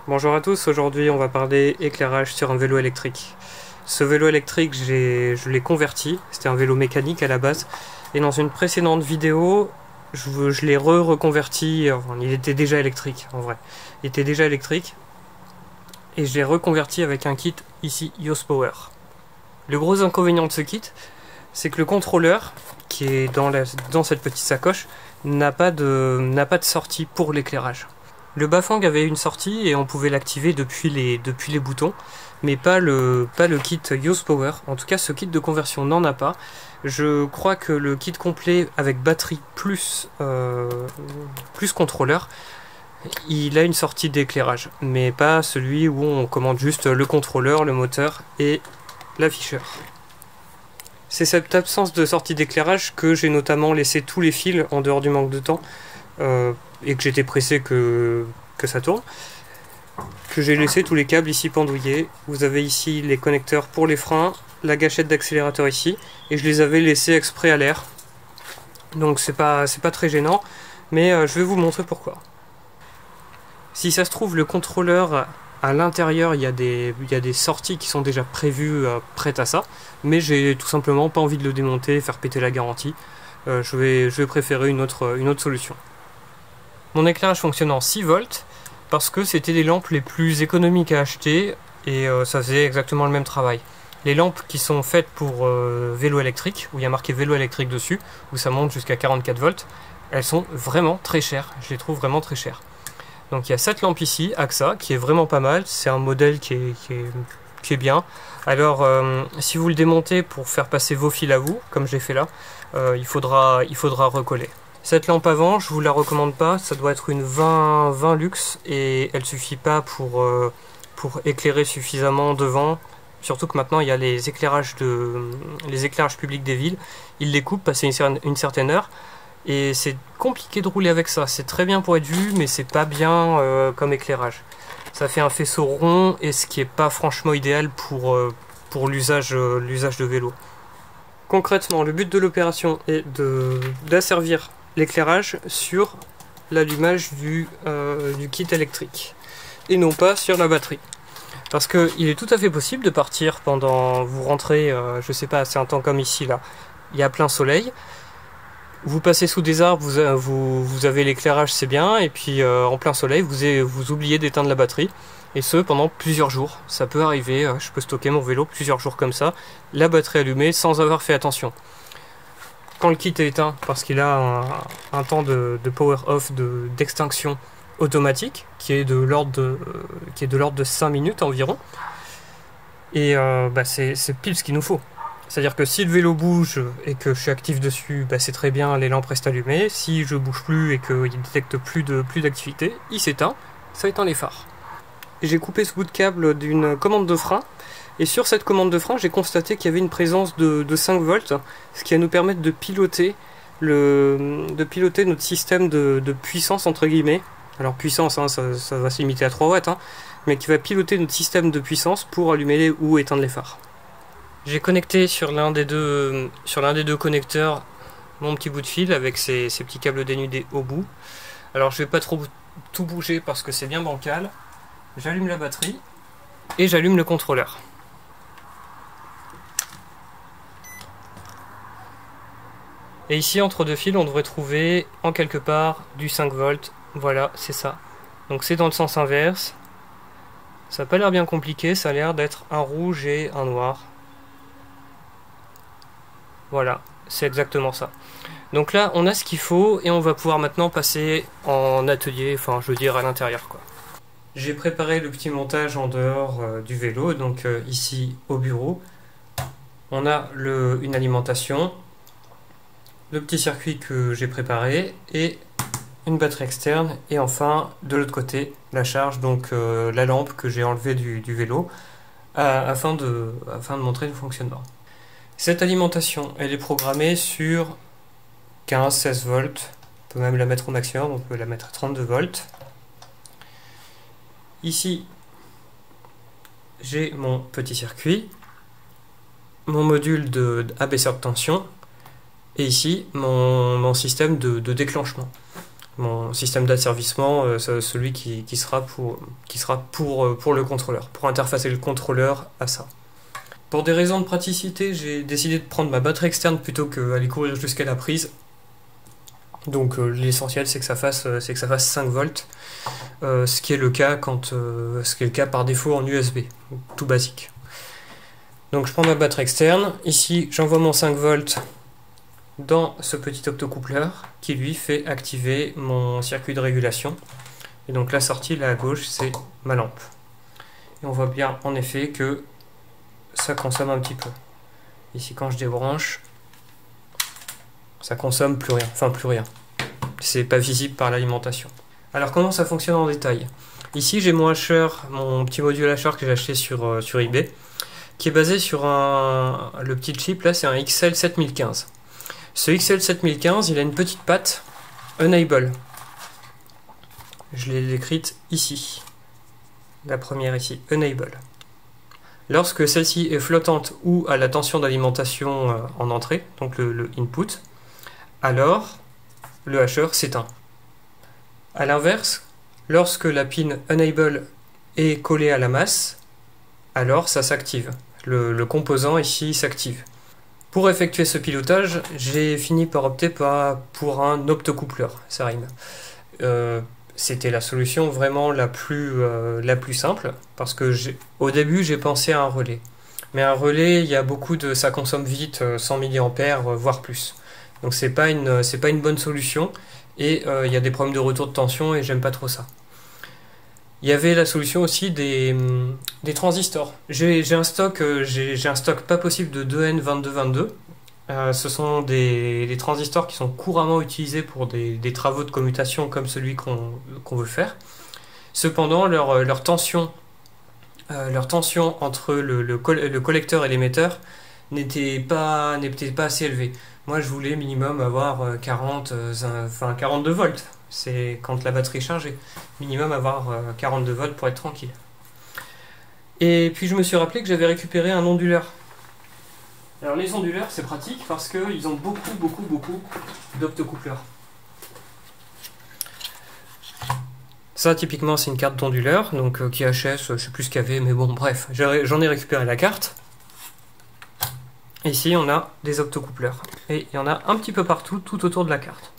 Bonjour à tous, aujourd'hui on va parler éclairage sur un vélo électrique. Ce vélo électrique, je l'ai converti, c'était un vélo mécanique à la base, et dans une précédente vidéo, je l'ai reconverti, enfin, il était déjà électrique en vrai, il était déjà électrique, et je l'ai reconverti avec un kit ici, Yoast Power. Le gros inconvénient de ce kit, c'est que le contrôleur, qui est dans cette petite sacoche, n'a pas de sortie pour l'éclairage. Le Bafang avait une sortie et on pouvait l'activer depuis les boutons, mais pas le kit Yoast Power. En tout cas, ce kit de conversion n'en a pas. Je crois que le kit complet avec batterie plus contrôleur, il a une sortie d'éclairage, mais pas celui où on commande juste le contrôleur, le moteur et l'afficheur. C'est cette absence de sortie d'éclairage que j'ai notamment laissé tous les fils en dehors du manque de temps. Et que j'étais pressé que ça tourne, que j'ai laissé tous les câbles ici pendouillés. Vous avez ici les connecteurs pour les freins, la gâchette d'accélérateur ici, et je les avais laissés exprès à l'air. Donc c'est pas très gênant, mais je vais vous montrer pourquoi. Si ça se trouve, le contrôleur à l'intérieur, il y a des sorties qui sont déjà prévues, prêtes à ça, mais j'ai tout simplement pas envie de le démonter et faire péter la garantie. Je vais préférer une autre solution. Mon éclairage fonctionne en 6 volts parce que c'était les lampes les plus économiques à acheter et ça faisait exactement le même travail. Les lampes qui sont faites pour vélo électrique, où il y a marqué vélo électrique dessus, où ça monte jusqu'à 44 volts, elles sont vraiment très chères. Je les trouve vraiment très chères. Donc il y a cette lampe ici, AXA, qui est vraiment pas mal. C'est un modèle qui est bien. Alors si vous le démontez pour faire passer vos fils à vous, comme j'ai fait là, il faudra recoller. Cette lampe avant, je vous la recommande pas, ça doit être une 20 luxe et elle suffit pas pour éclairer suffisamment devant. Surtout que maintenant il y a les éclairages publics des villes, ils les coupent passer une certaine heure et c'est compliqué de rouler avec ça. C'est très bien pour être vu, mais c'est pas bien comme éclairage. Ça fait un faisceau rond et ce qui est pas franchement idéal pour l'usage de vélo. Concrètement, le but de l'opération est d'asservir l'éclairage sur l'allumage du kit électrique et non pas sur la batterie. Parce qu'il est tout à fait possible de partir pendant, vous rentrez, je sais pas, c'est un temps comme ici là, il y a plein soleil, vous passez sous des arbres, vous avez l'éclairage, c'est bien, et puis en plein soleil, vous oubliez d'éteindre la batterie, et ce pendant plusieurs jours. Ça peut arriver, je peux stocker mon vélo plusieurs jours comme ça, la batterie allumée sans avoir fait attention. Quand le kit est éteint, parce qu'il a un temps de power off d'extinction automatique, qui est de l'ordre de 5 minutes environ, et c'est pile ce qu'il nous faut. C'est-à-dire que si le vélo bouge et que je suis actif dessus, c'est très bien, les lampes restent allumées. Si je bouge plus et qu'il détecte plus d'activité, il s'éteint, ça éteint les phares. J'ai coupé ce bout de câble d'une commande de frein. Et sur cette commande de frein, j'ai constaté qu'il y avait une présence de 5 volts, ce qui va nous permettre de piloter notre système de puissance, entre guillemets. Alors puissance, hein, ça va se limiter à 3 watts, hein, mais qui va piloter notre système de puissance pour allumer ou éteindre les phares. J'ai connecté sur l'un des deux connecteurs mon petit bout de fil avec ces petits câbles dénudés au bout. Alors je vais pas trop tout bouger parce que c'est bien bancal. J'allume la batterie et j'allume le contrôleur. Et ici, entre deux fils, on devrait trouver en quelque part du 5 volts. Voilà, c'est ça. Donc c'est dans le sens inverse. Ça n'a pas l'air bien compliqué, ça a l'air d'être un rouge et un noir. Voilà, c'est exactement ça. Donc là, on a ce qu'il faut et on va pouvoir maintenant passer en atelier, enfin je veux dire à l'intérieur quoi. J'ai préparé le petit montage en dehors du vélo, donc ici au bureau. On a une alimentation, le petit circuit que j'ai préparé et une batterie externe et enfin de l'autre côté la charge, donc la lampe que j'ai enlevée du vélo afin de montrer le fonctionnement. Cette alimentation elle est programmée sur 15-16 volts, on peut même la mettre au maximum, on peut la mettre à 32 volts. Ici j'ai mon petit circuit, mon module d'abaisseur de tension et ici mon système de déclenchement. mon système d'asservissement, celui qui sera pour le contrôleur, pour interfacer le contrôleur à ça. Pour des raisons de praticité, j'ai décidé de prendre ma batterie externe plutôt qu'aller courir jusqu'à la prise. Donc l'essentiel c'est que ça fasse 5 volts, ce qui est le cas par défaut en USB, tout basique. Donc je prends ma batterie externe, ici j'envoie mon 5 volts dans ce petit optocoupleur qui lui fait activer mon circuit de régulation. Et donc la sortie là à gauche c'est ma lampe. Et on voit bien en effet que ça consomme un petit peu. Ici quand je débranche, ça consomme plus rien, enfin plus rien. C'est pas visible par l'alimentation. Alors comment ça fonctionne en détail? Ici j'ai mon Asher, mon petit module Asher que j'ai acheté sur eBay, qui est basé sur le petit chip là, c'est un XL7015. Ce XL7015, il a une petite patte Enable. Je l'ai écrite ici. La première ici, Enable. Lorsque celle-ci est flottante ou à la tension d'alimentation en entrée, donc le input, alors le hasher s'éteint. A l'inverse, lorsque la pin Enable est collée à la masse, alors ça s'active. Le composant ici s'active. Pour effectuer ce pilotage, j'ai fini par opter pour un optocoupleur, ça rime. C'était la solution vraiment la plus simple, parce que au début j'ai pensé à un relais. Mais un relais, ça consomme vite 100 mA, voire plus. Donc c'est pas une bonne solution, et il y a des problèmes de retour de tension, et j'aime pas trop ça. Il y avait la solution aussi des transistors. J'ai un stock pas possible de 2N2222. Ce sont des transistors qui sont couramment utilisés pour des travaux de commutation comme celui qu'on veut faire. Cependant, leur tension entre le collecteur et l'émetteur n'était pas assez élevée. Moi, je voulais minimum avoir 42 volts. C'est quand la batterie est chargée. Minimum avoir 42 volts pour être tranquille. Et puis je me suis rappelé que j'avais récupéré un onduleur. Alors les onduleurs c'est pratique parce qu'ils ont beaucoup d'optocoupleurs. Ça typiquement c'est une carte d'onduleur, donc qui HS, je sais plus ce qu'il y avait, mais bon bref, j'en ai récupéré la carte. Ici on a des optocoupleurs. Et il y en a un petit peu partout, tout autour de la carte.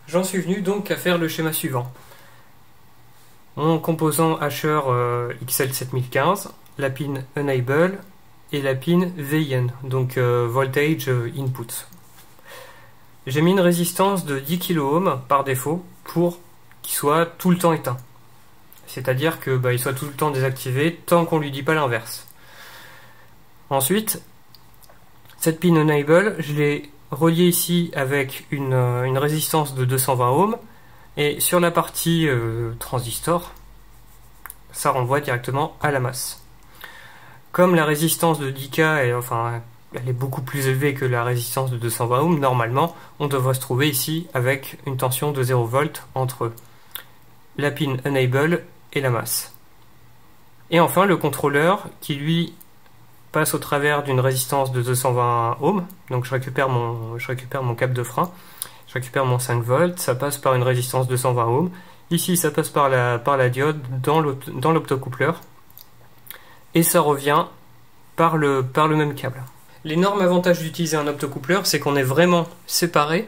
J'en suis venu donc à faire le schéma suivant. Mon composant Asher XL7015, la pin Enable et la pin VIN, donc Voltage Input. J'ai mis une résistance de 10 kΩ par défaut pour qu'il soit tout le temps éteint. C'est-à-dire qu'il soit tout le temps désactivé tant qu'on ne lui dit pas l'inverse. Ensuite, cette pin Enable, je l'ai relié ici avec une résistance de 220 ohms, et sur la partie transistor, ça renvoie directement à la masse. Comme la résistance de 10K elle est beaucoup plus élevée que la résistance de 220 ohms, normalement on devrait se trouver ici avec une tension de 0 volts entre la pin Enable et la masse. Et enfin le contrôleur qui lui passe au travers d'une résistance de 220 ohms, donc je récupère mon câble de frein, je récupère mon 5 volts, ça passe par une résistance de 120 ohms, ici ça passe par la diode dans l'optocoupleur, et ça revient par le même câble. L'énorme avantage d'utiliser un optocoupleur, c'est qu'on est vraiment séparé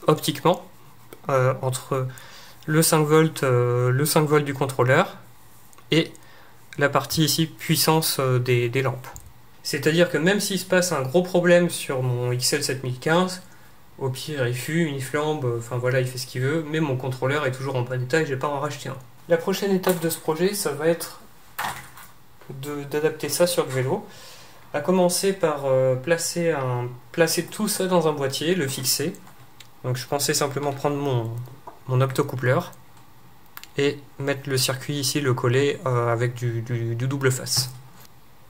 optiquement entre le 5 volts du contrôleur et la partie ici puissance des lampes. C'est-à-dire que même s'il se passe un gros problème sur mon XL7015, au pire il fume, il flambe, enfin voilà, il fait ce qu'il veut, mais mon contrôleur est toujours en bon état et je vais pas en racheter un. La prochaine étape de ce projet, ça va être d'adapter ça sur le vélo, à commencer par placer tout ça dans un boîtier, le fixer. Donc je pensais simplement prendre mon optocoupleur et mettre le circuit ici, le coller avec du double face.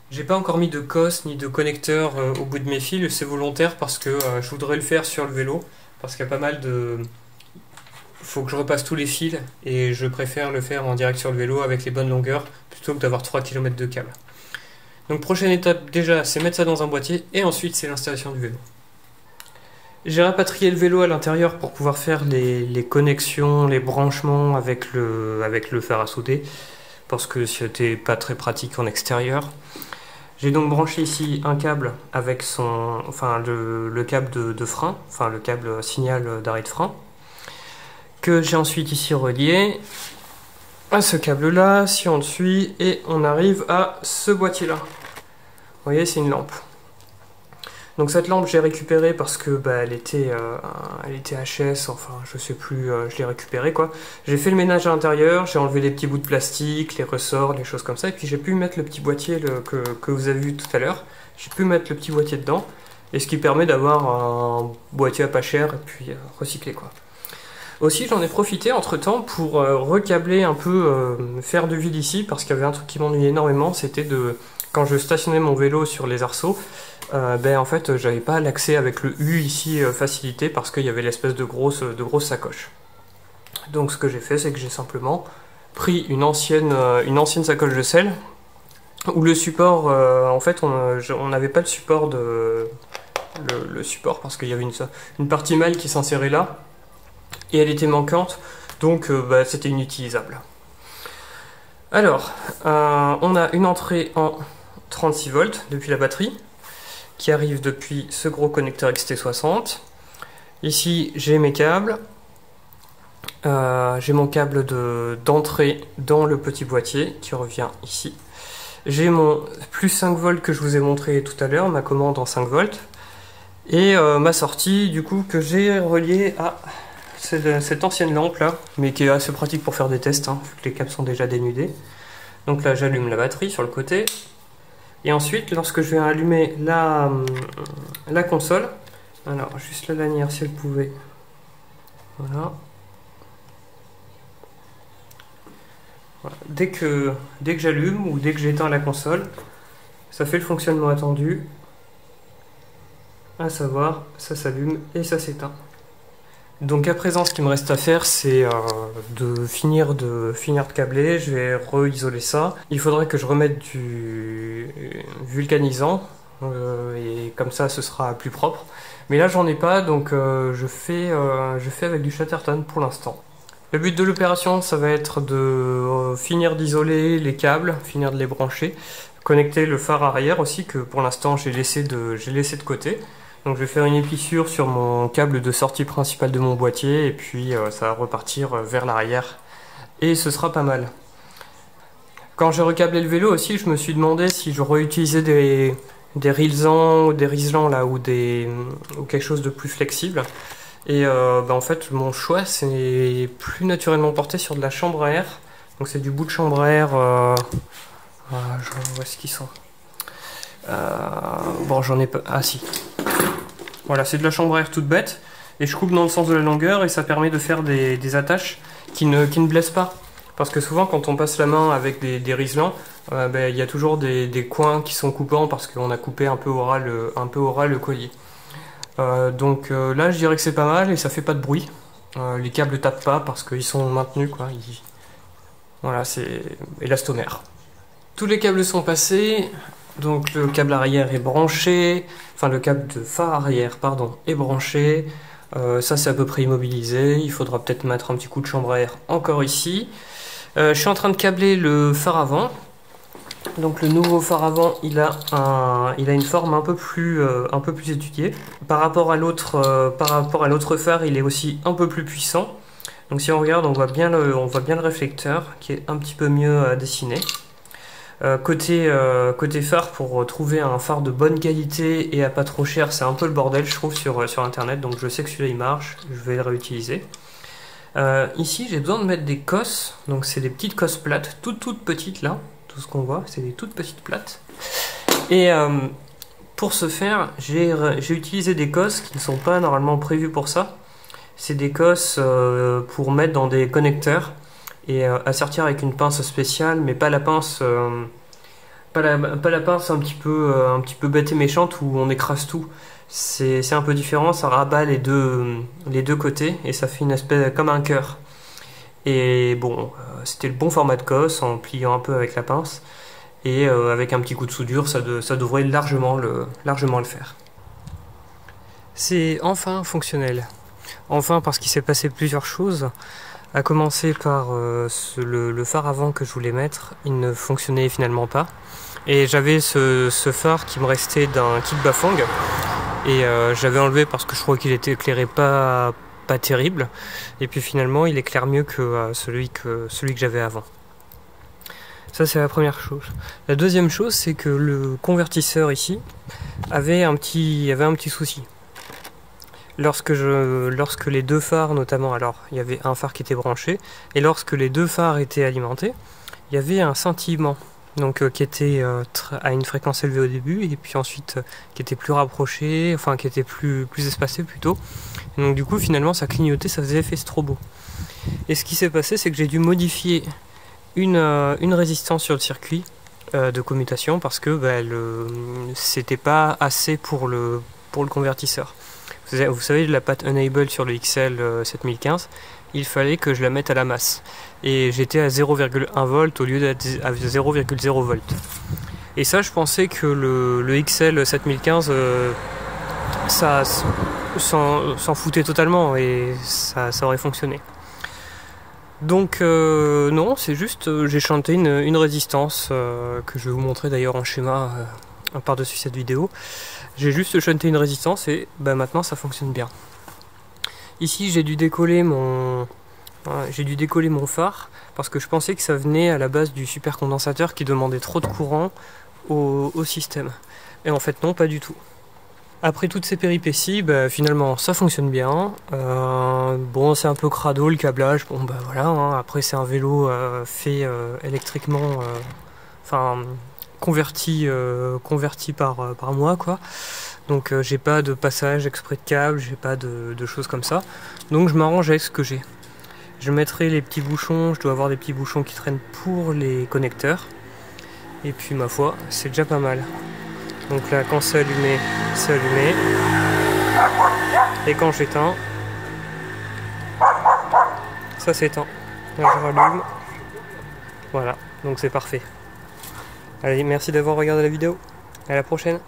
J'ai pas encore mis de cosse ni de connecteur au bout de mes fils, c'est volontaire parce que je voudrais le faire sur le vélo, parce qu'il y a pas mal de... faut que je repasse tous les fils, et je préfère le faire en direct sur le vélo avec les bonnes longueurs, plutôt que d'avoir 3 km de câble. Donc prochaine étape déjà, c'est mettre ça dans un boîtier, et ensuite c'est l'installation du vélo. J'ai rapatrié le vélo à l'intérieur pour pouvoir faire les connexions, les branchements avec le fer à souder, parce que c'était pas très pratique en extérieur. J'ai donc branché ici un câble avec le câble de frein, enfin le câble signal d'arrêt de frein, que j'ai ensuite ici relié à ce câble là, si on le suit, et on arrive à ce boîtier là. Vous voyez, c'est une lampe. Donc cette lampe j'ai récupérée parce que elle était HS, enfin je sais plus, je l'ai récupérée quoi. J'ai fait le ménage à l'intérieur, j'ai enlevé les petits bouts de plastique, les ressorts, les choses comme ça, et puis j'ai pu mettre le petit boîtier que vous avez vu tout à l'heure. J'ai pu mettre le petit boîtier dedans, et ce qui permet d'avoir un boîtier à pas cher et puis recyclé quoi. Aussi j'en ai profité entre temps pour recabler un peu, faire du vide ici, parce qu'il y avait un truc qui m'ennuyait énormément, c'était quand je stationnais mon vélo sur les arceaux, en fait j'avais pas l'accès avec le U ici facilité parce qu'il y avait l'espèce de grosse sacoche. Donc ce que j'ai fait, c'est que j'ai simplement pris une ancienne sacoche de sel où le support, en fait on n'avait pas le support le support parce qu'il y avait une partie malle qui s'insérait là et elle était manquante, donc c'était inutilisable. Alors on a une entrée en 36 volts depuis la batterie qui arrive depuis ce gros connecteur XT60. Ici j'ai mes câbles, j'ai mon câble d'entrée dans le petit boîtier qui revient ici. J'ai mon plus 5 volts que je vous ai montré tout à l'heure, ma commande en 5 volts, et ma sortie du coup que j'ai reliée à cette ancienne lampe là, mais qui est assez pratique pour faire des tests, vu que les câbles sont déjà dénudés. Donc là j'allume la batterie sur le côté. Et ensuite, lorsque je vais allumer la console, alors juste la lanière si elle pouvait, voilà. Dès que j'allume ou dès que j'éteins la console, ça fait le fonctionnement attendu, à savoir ça s'allume et ça s'éteint. Donc à présent, ce qu'il me reste à faire, c'est de finir de câbler. Je vais re-isoler ça. Il faudrait que je remette du vulcanisant, et comme ça, ce sera plus propre. Mais là, j'en ai pas, donc je fais avec du Chatterton pour l'instant. Le but de l'opération, ça va être de finir d'isoler les câbles, finir de les brancher, connecter le phare arrière aussi, que pour l'instant, j'ai laissé de côté. Donc je vais faire une épissure sur mon câble de sortie principale de mon boîtier et puis ça va repartir vers l'arrière et ce sera pas mal. Quand j'ai recablé le vélo aussi, je me suis demandé si je réutilisais des Rilsan ou des Rislan là ou quelque chose de plus flexible. Et en fait mon choix c'est plus naturellement porté sur de la chambre à air. Donc c'est du bout de chambre à air. Où est-ce qu'ils sont? Bon j'en ai pas. Ah si. Voilà, c'est de la chambre à air toute bête, et je coupe dans le sens de la longueur, et ça permet de faire des attaches qui ne blessent pas. Parce que souvent, quand on passe la main avec des Rislan, il y a toujours des coins qui sont coupants parce qu'on a coupé un peu au ras le collier. Donc là, je dirais que c'est pas mal, et ça fait pas de bruit. Les câbles tapent pas parce qu'ils sont maintenus, quoi. Voilà, c'est élastomère. Tous les câbles sont passés. Donc le câble arrière est branché, enfin le câble de phare arrière, pardon, est branché. Ça c'est à peu près immobilisé, il faudra peut-être mettre un petit coup de chambre à air encore ici. Je suis en train de câbler le phare avant. Donc le nouveau phare avant, il a une forme un peu plus étudiée. Par rapport à l'autre phare, il est aussi un peu plus puissant. Donc si on regarde, on voit bien le réflecteur qui est un petit peu mieux dessiné. Côté phare, pour trouver un phare de bonne qualité et à pas trop cher, c'est un peu le bordel je trouve sur internet, donc je sais que celui-là il marche, je vais le réutiliser. Ici j'ai besoin de mettre des cosses, donc c'est des petites cosses plates, toutes petites là, tout ce qu'on voit c'est des toutes petites plates. Et pour ce faire, j'ai utilisé des cosses qui ne sont pas normalement prévues pour ça. C'est des cosses pour mettre dans des connecteurs et assertir avec une pince spéciale, mais pas la pince pas la pince un petit peu bête et méchante où on écrase tout. C'est un peu différent, ça rabat les deux côtés et ça fait une espèce comme un cœur. Et bon, c'était le bon format de cosse en pliant un peu avec la pince, et avec un petit coup de soudure ça devrait largement le faire. C'est enfin fonctionnel. Enfin parce qu'il s'est passé plusieurs choses. À commencer par le phare avant que je voulais mettre, il ne fonctionnait finalement pas. Et j'avais ce phare qui me restait d'un kit Bafang. Et j'avais enlevé parce que je trouvais qu'il était éclairé pas terrible. Et puis finalement il éclaire mieux que celui que j'avais avant. Ça c'est la première chose. La deuxième chose, c'est que le convertisseur ici avait un petit souci. Lorsque les deux phares notamment, alors il y avait un phare qui était branché, et lorsque les deux phares étaient alimentés, il y avait un scintillement, donc qui était à une fréquence élevée au début, et puis ensuite qui était plus rapproché, enfin qui était plus espacé plutôt. Et donc du coup finalement ça clignotait, ça faisait effet strobo. Et ce qui s'est passé, c'est que j'ai dû modifier une résistance sur le circuit de commutation parce que c'était pas assez pour le convertisseur. Vous savez, la patte Enable sur le XL 7015, il fallait que je la mette à la masse. Et j'étais à 0,1 volt au lieu d'être à 0,0 volt. Et ça, je pensais que le XL 7015 s'en foutait totalement et ça aurait fonctionné. Donc non, c'est juste j'ai chanté une résistance que je vais vous montrer d'ailleurs en schéma par-dessus cette vidéo. J'ai juste chanté une résistance et maintenant ça fonctionne bien. Ici j'ai dû décoller mon phare parce que je pensais que ça venait à la base du supercondensateur qui demandait trop de courant au système. Et en fait non, pas du tout. Après toutes ces péripéties, finalement ça fonctionne bien. Bon, c'est un peu crado le câblage, bon voilà, hein. Après c'est un vélo fait électriquement, converti par moi quoi. Donc j'ai pas de passage exprès de câble, j'ai pas de choses comme ça. Donc je m'arrange avec ce que j'ai. Je mettrai les petits bouchons, je dois avoir des petits bouchons qui traînent pour les connecteurs. Et puis ma foi, c'est déjà pas mal. Donc là, quand c'est allumé, c'est allumé. Et quand j'éteins, ça s'éteint. Là, je rallume. Voilà, donc c'est parfait. Allez, merci d'avoir regardé la vidéo. À la prochaine.